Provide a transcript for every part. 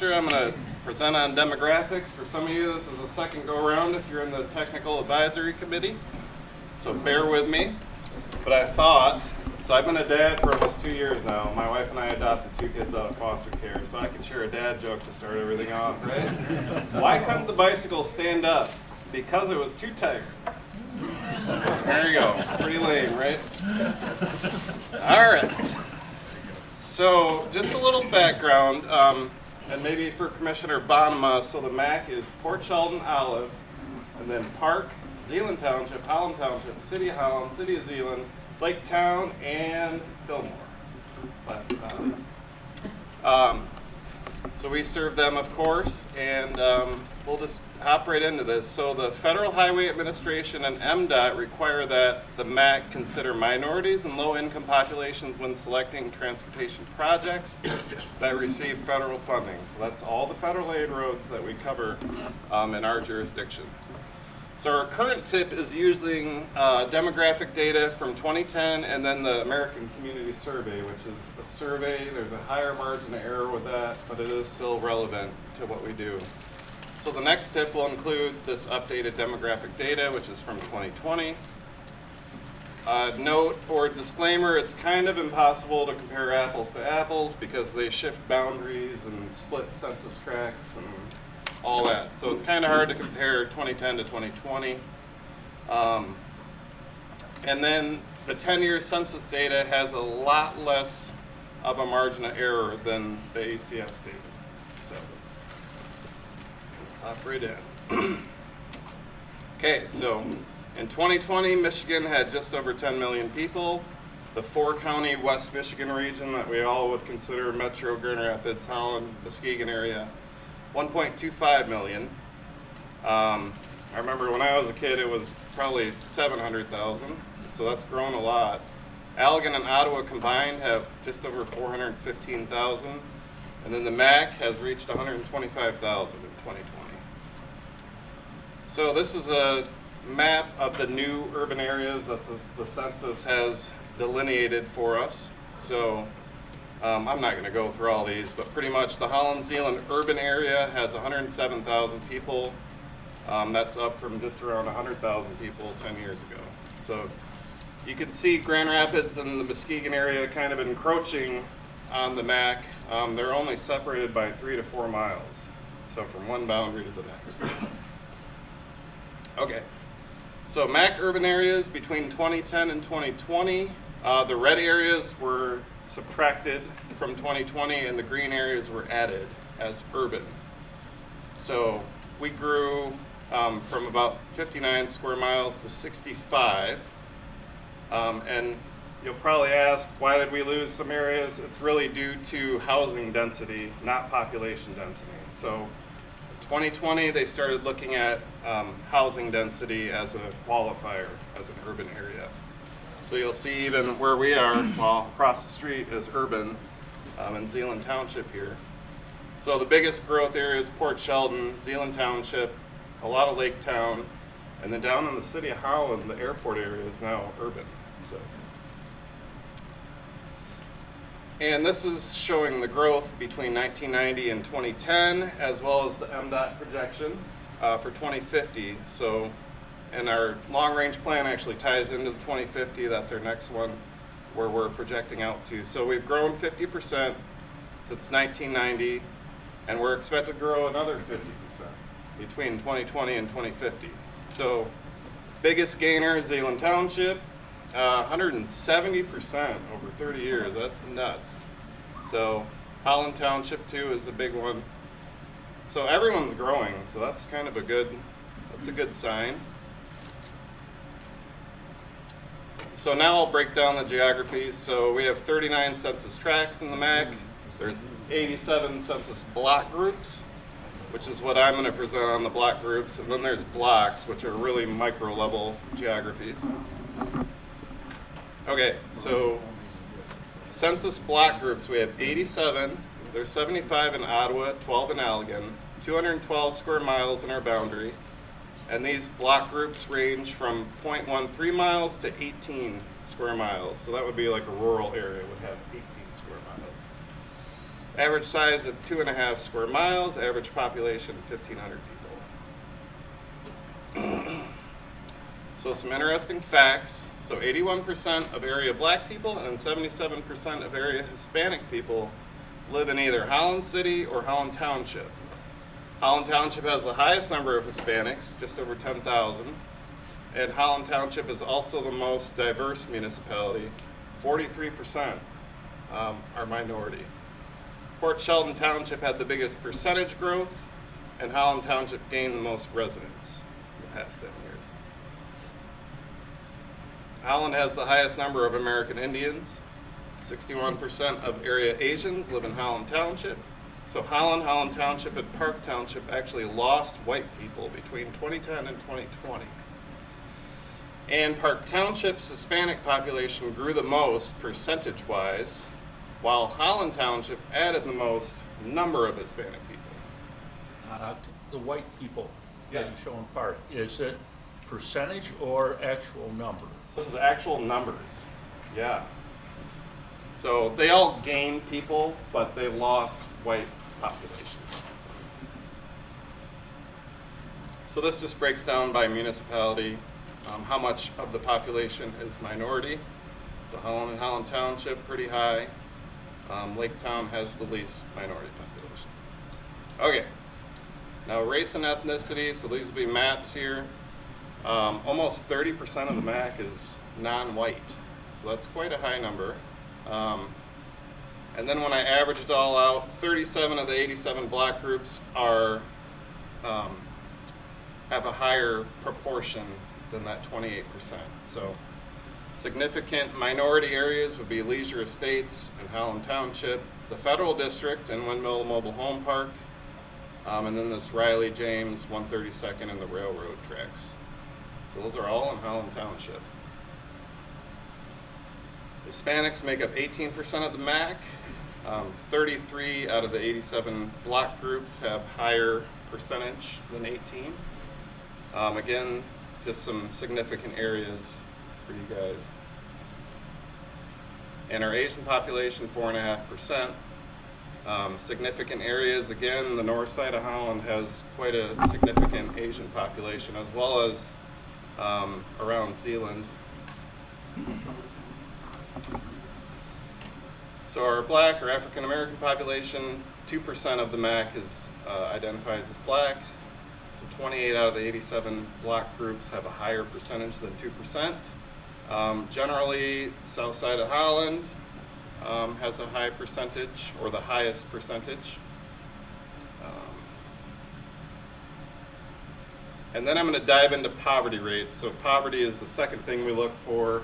I'm going to present on demographics. For some of you, this is a second go-around if you're in the Technical Advisory Committee, so bear with me. But I thought, so I've been a dad for almost 2 years now. My wife and I adopted 2 kids out of foster care, so I can share a dad joke to start everything off, right? Why couldn't the bicycle stand up? Because it was too tired. There you go. Pretty lame, right? All right. So just a little background. And maybe for Commissioner Bonema, so the MACC is Port Sheldon, Olive, and then Park, Zeeland Township, Holland Township, City of Holland, City of Zeeland, Lake Town, and Fillmore, last but not least. So we serve them, of course, and we'll just hop right into this. So the Federal Highway Administration and MDOT require that the MACC consider minorities and low-income populations when selecting transportation projects that receive federal funding. So that's all the federal aid roads that we cover in our jurisdiction. So our current tip is using demographic data from 2010 and then the American Community Survey, which is a survey. There's a higher margin of error with that, but it is still relevant to what we do. So the next tip will include this updated demographic data, which is from 2020. Note or disclaimer, it's kind of impossible to compare apples to apples because they shift boundaries and split census tracts and all that. So it's kind of hard to compare 2010 to 2020. And then the 10-year census data has a lot less of a margin of error than the ACS data. So hop right in. Okay, so in 2020, Michigan had just over 10 million people. The 4-county West Michigan region that we all would consider Metro, Grand Rapids, Holland, Muskegon area, 1.25 million. I remember when I was a kid, it was probably 700,000, so that's grown a lot. Allegan and Ottawa combined have just over 415,000, and then the MACC has reached 125,000 in 2020. So this is a map of the new urban areas that the census has delineated for us. So I'm not going to go through all these, but pretty much the Holland-Zeeland urban area has 107,000 people. That's up from just around 100,000 people 10 years ago. So you can see Grand Rapids and the Muskegon area kind of encroaching on the MACC. They're only separated by 3 to 4 miles, so from one boundary to the next. Okay, so MACC urban areas between 2010 and 2020. The red areas were subtracted from 2020 and the green areas were added as urban. So we grew from about 59 square miles to 65. And you'll probably ask, why did we lose some areas? It's really due to housing density, not population density. So 2020, they started looking at housing density as a qualifier, as an urban area. So you'll see even where we are, well, across the street is urban in Zeeland Township here. So the biggest growth area is Port Sheldon, Zeeland Township, a lot of Lake Town, and then down in the City of Holland, the airport area is now urban. So, and this is showing the growth between 1990 and 2010, as well as the MDOT projection for 2050. So, and our long-range plan actually ties into the 2050. That's our next one where we're projecting out to. So we've grown 50% since 1990, and we're expected to grow another 50% between 2020 and 2050. So biggest gainer, Zeeland Township, 170% over 30 years. That's nuts. So Holland Township too is a big one. So everyone's growing, so that's kind of a good sign. So now I'll break down the geographies. So we have 39 census tracts in the MACC. There's 87 census block groups, which is what I'm going to present on the block groups. And then there's blocks, which are really micro level geographies. Okay, so census block groups, we have 87. There's 75 in Ottawa, 12 in Allegan, 212 square miles in our boundary. And these block groups range from 0.13 miles to 18 square miles. So that would be like a rural area would have 18 square miles. Average size of 2.5 square miles, average population 1,500 people. So some interesting facts. So 81% of area black people and 77% of area Hispanic people live in either Holland City or Holland Township. Holland Township has the highest number of Hispanics, just over 10,000. And Holland Township is also the most diverse municipality. 43% are minority. Port Sheldon Township had the biggest percentage growth, and Holland Township gained the most residents in the past 10 years. Holland has the highest number of American Indians. 61% of area Asians live in Holland Township. So Holland Township, and Park Township actually lost white people between 2010 and 2020. And Park Township's Hispanic population grew the most percentage-wise, while Holland Township added the most number of Hispanic people. The white people that Yeah. you show in Park, is it percentage or actual number? So this is actual numbers, yeah. So they all gained people, but they lost white population. So this just breaks down by municipality, how much of the population is minority. So Holland and Holland Township, pretty high. Lake Town has the least minority population. Okay, now race and ethnicity, so these will be maps here. Almost 30% of the MACC is non-white, so that's quite a high number. And then when I average it all out, 37 of the 87 block groups are have a higher proportion than that 28%. So significant minority areas would be Leisure Estates and Holland Township, the Federal District and Windmill Mobile Home Park, and then this Riley James 132nd and the railroad tracks. So those are all in Holland Township. Hispanics make up 18% of the MACC. 33 out of the 87 block groups have higher percentage than 18. Again, just some significant areas for you guys. And our Asian population, 4.5%. Significant areas, again, the north side of Holland has quite a significant Asian population, as well as around Zealand. So our black or African American population, 2% of the MACC is identifies as black. So 28 out of the 87 block groups have a higher percentage than 2%. Generally, south side of Holland has a high percentage, or the highest percentage. And then I'm going to dive into poverty rates. So poverty is the second thing we look for,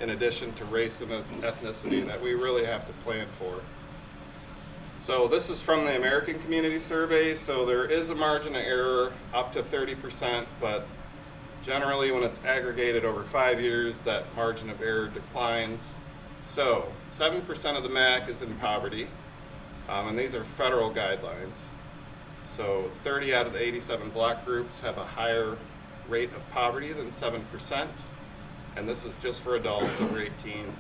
in addition to race and ethnicity, that we really have to plan for. So this is from the American Community Survey. So there is a margin of error up to 30%, but generally when it's aggregated over 5 years, that margin of error declines. So 7% of the MACC is in poverty, and these are federal guidelines. So 30 out of the 87 block groups have a higher rate of poverty than 7%, and this is just for adults over 18.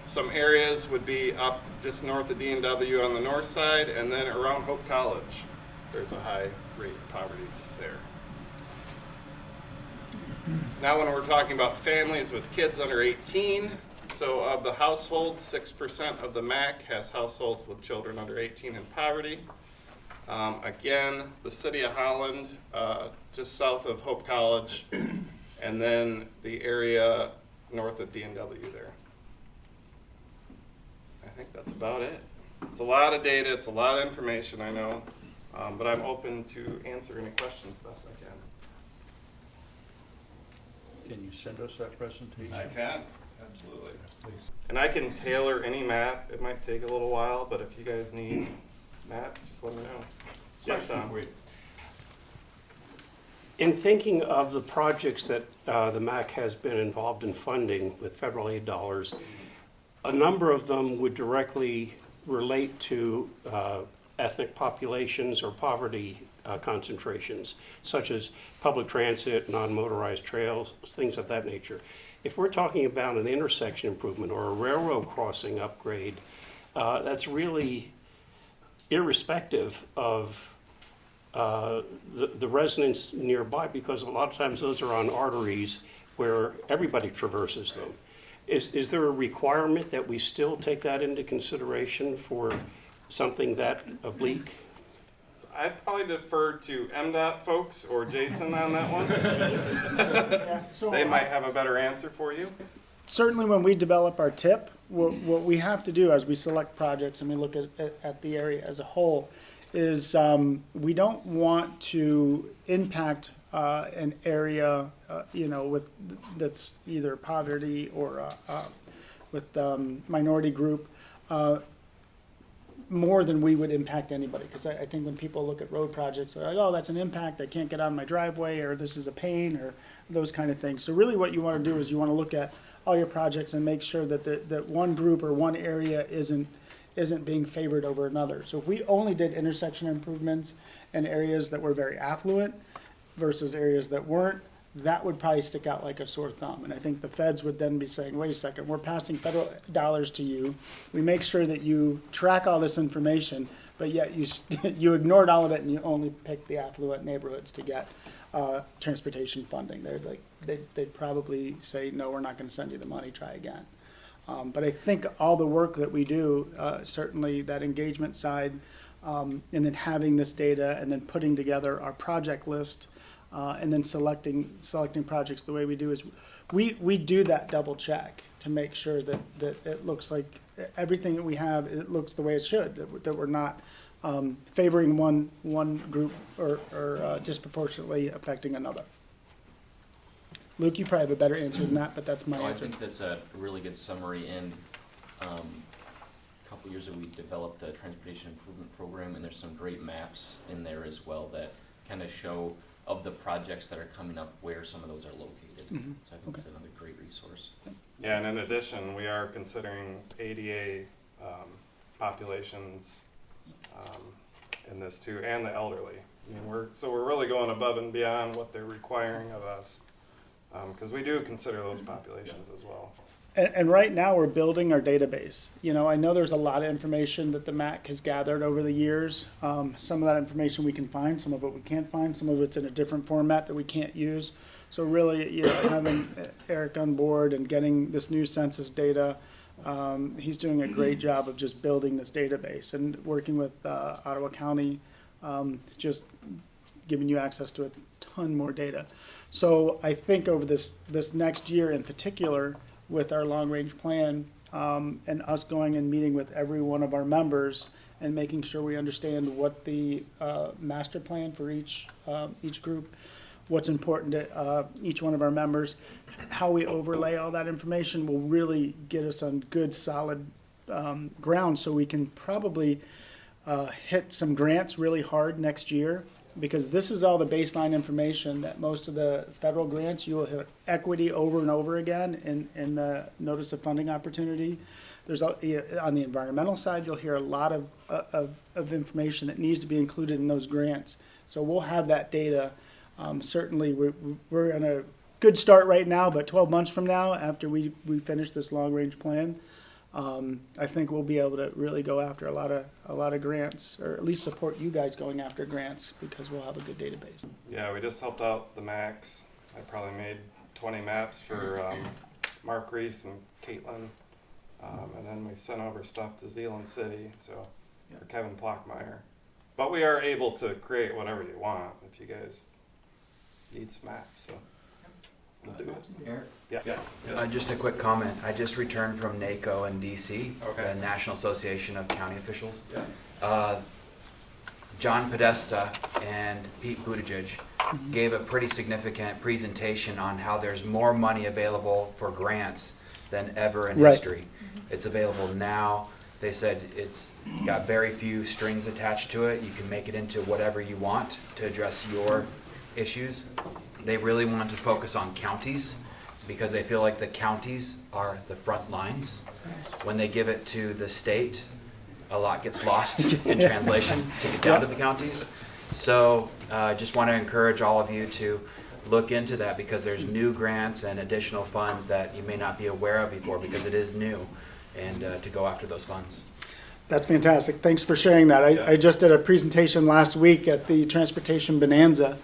Some areas would be up just north of D&W on the north side, and then around Hope College, there's a high rate of poverty there. Now when we're talking about families with kids under 18, so of the households, 6% of the MACC has households with children under 18 in poverty. Again, the city of Holland, just south of Hope College, and then the area north of D&W there. I think that's about it. It's a lot of data, it's a lot of information, I know, but I'm open to answer any questions best I can. Can you send us that presentation? I can, absolutely. Please. And I can tailor any map. It might take a little while, but if you guys need maps, just let me know. Yes, Tom. In thinking of the projects that the MACC has been involved in funding with federal aid dollars, a number of them would directly relate to ethnic populations or poverty concentrations, such as public transit, non-motorized trails, things of that nature. If we're talking about an intersection improvement or a railroad crossing upgrade, that's really irrespective of the residents nearby, because a lot of times those are on arteries where everybody traverses them. Is there a requirement that we still take that into consideration for something that oblique? So I'd probably defer to MDOT folks or Jason on that one. Yeah, so They might have a better answer for you. certainly when we develop our tip, what we have to do as we select projects and we look at the area as a whole is we don't want to impact an area, with that's either poverty or with minority group more than we would impact anybody. Because I think when people look at road projects, they're like, oh, that's an impact, I can't get on my driveway, or this is a pain, or those kind of things. So really what you want to do is you want to look at all your projects and make sure that that one group or one area isn't being favored over another. So if we only did intersection improvements in areas that were very affluent versus areas that weren't, that would probably stick out like a sore thumb. And I think the feds would then be saying, wait a second, we're passing federal dollars to you. We make sure that you track all this information, but yet you ignored all of it and you only picked the affluent neighborhoods to get transportation funding. They'd probably say, no, we're not going to send you the money, try again. But I think all the work that we do, certainly that engagement side, and then having this data and then putting together our project list, and then selecting projects the way we do is we do that double check to make sure that it looks like everything that we have, it looks the way it should, that we're not favoring one group or disproportionately affecting another. Luke, you probably have a better answer than that, but that's my I answer. think that's a really good summary, and a couple years ago we developed a transportation improvement program, and there's some great maps in there as well that kind of show of the projects that are coming up where some of those are located. Mhm. So I think it's another great resource. Yeah, and in addition, we are considering ADA populations in this too, and the elderly. I mean, we're really going above and beyond what they're requiring of us, because we do consider those populations as well. And right now, we're building our database. I know there's a lot of information that the MACC has gathered over the years. Some of that information we can find, some of it we can't find, some of it's in a different format that we can't use. So really, having Eric on board and getting this new census data, he's doing a great job of just building this database and working with Ottawa County, just giving you access to a ton more data. So I think over this next year in particular, with our long-range plan, and us going and meeting with every one of our members and making sure we understand what the master plan for each group, what's important to each one of our members, how we overlay all that information will really get us on good, solid ground, so we can probably hit some grants really hard next year. Because this is all the baseline information that most of the federal grants, you will hit equity over and over again in the notice of funding opportunity. There's on the environmental side, you'll hear a lot of information that needs to be included in those grants. So we'll have that data. Certainly, we're on a good start right now, but 12 months from now, after we finish this long range plan, I think we'll be able to really go after a lot of grants, or at least support you guys going after grants, because we'll have a good database. Yeah, we just helped out the MACs. I probably made 20 maps for Mark Reese and Caitlin. And then we sent over stuff to Zeeland City, so for Kevin Plockmeyer. But we are able to create whatever you want if you guys need some maps, so we'll do it. Eric? Yeah. Just a quick comment. I just returned from NACO in DC, Okay. the National Association of County Officials. Yeah. John Podesta and Pete Buttigieg gave a pretty significant presentation on how there's more money available for grants than ever in Right. history. It's available now. They said it's got very few strings attached to it. You can make it into whatever you want to address your issues. They really want to focus on counties because they feel like the counties are the front lines. When they give it to the state, a lot gets lost in translation to get down to the counties. So I just want to encourage all of you to look into that, because there's new grants and additional funds that you may not be aware of before, because it is new, and to go after those funds. That's fantastic. Thanks for sharing that. Yeah. I just did a presentation last week at the Transportation Bonanza.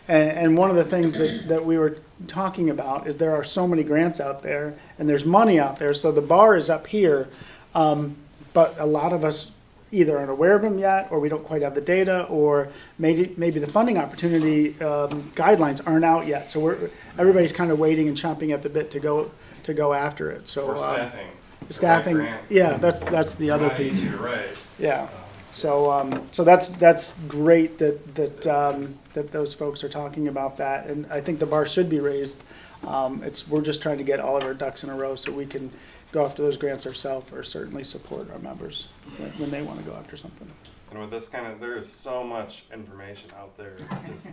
And one of the things that we were talking about is there are so many grants out there and there's money out there. So the bar is up here. But a lot of us either aren't aware of them yet, or we don't quite have the data, or maybe the funding opportunity guidelines aren't out yet. So everybody's kind of waiting and chomping at the bit to go after it. So Or staffing. staffing, The right grant. yeah, that's the other Not piece. easy to write. Yeah. So that's great that those folks are talking about that, and I think the bar should be raised. We're just trying to get all of our ducks in a row so we can go after those grants ourselves, or certainly support our members when they want to go after something. And with this there is so much information out there. It's just,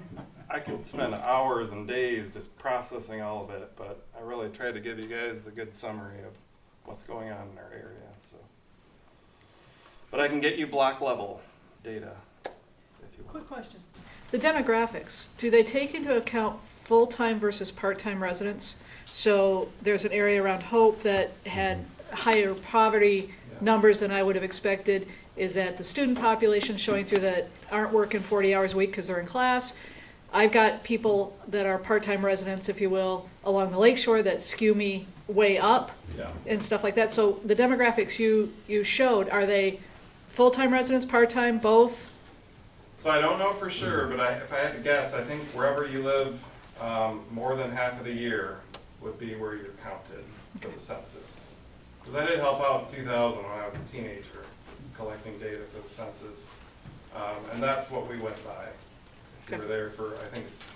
I could spend hours and days just processing all of it, but I really tried to give you guys the good summary of what's going on in our area, so. But I can get you block level data if you want. Quick question. The demographics, do they take into account full-time versus part-time residents? So there's an area around Hope that had higher poverty numbers than I would have expected. Is that the student population showing through that aren't working 40 hours a week because they're in class? I've got people that are part-time residents, if you will, along the lakeshore that skew me way up and stuff like that. So the demographics you showed, are they full-time residents, part-time, both? So I don't know for sure, but if I had to guess, I think wherever you live, more than half of the year would be where you're counted for the census. Because I did help out in 2000 when I was a teenager, collecting data for the census, and that's what we went by. If you were there for, I think it's,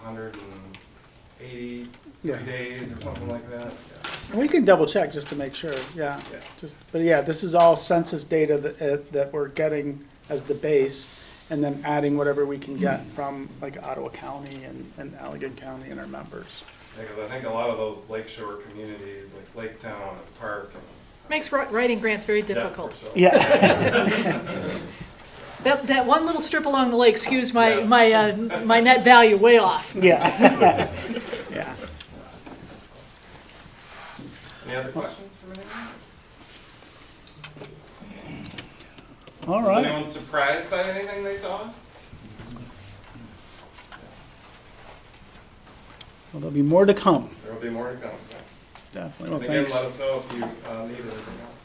183 Yeah. days or something like that. Yeah. And we can double check just to make sure, yeah. Yeah. But yeah, this is all census data that we're getting as the base, and then adding whatever we can get from like Ottawa County and Allegan County and our members. Because I think a lot of those lakeshore communities, like Lake Town and Park. Makes writing grants very difficult. for sure. Yeah. That one little strip along the lake skews Yes. my net value way off. Yeah. Yeah. Any other questions from anyone? All Was right. anyone surprised by anything they saw? Well, there'll be more to come. There will be more to come. Definitely. And Well, again, thanks. let us know if you need anything else.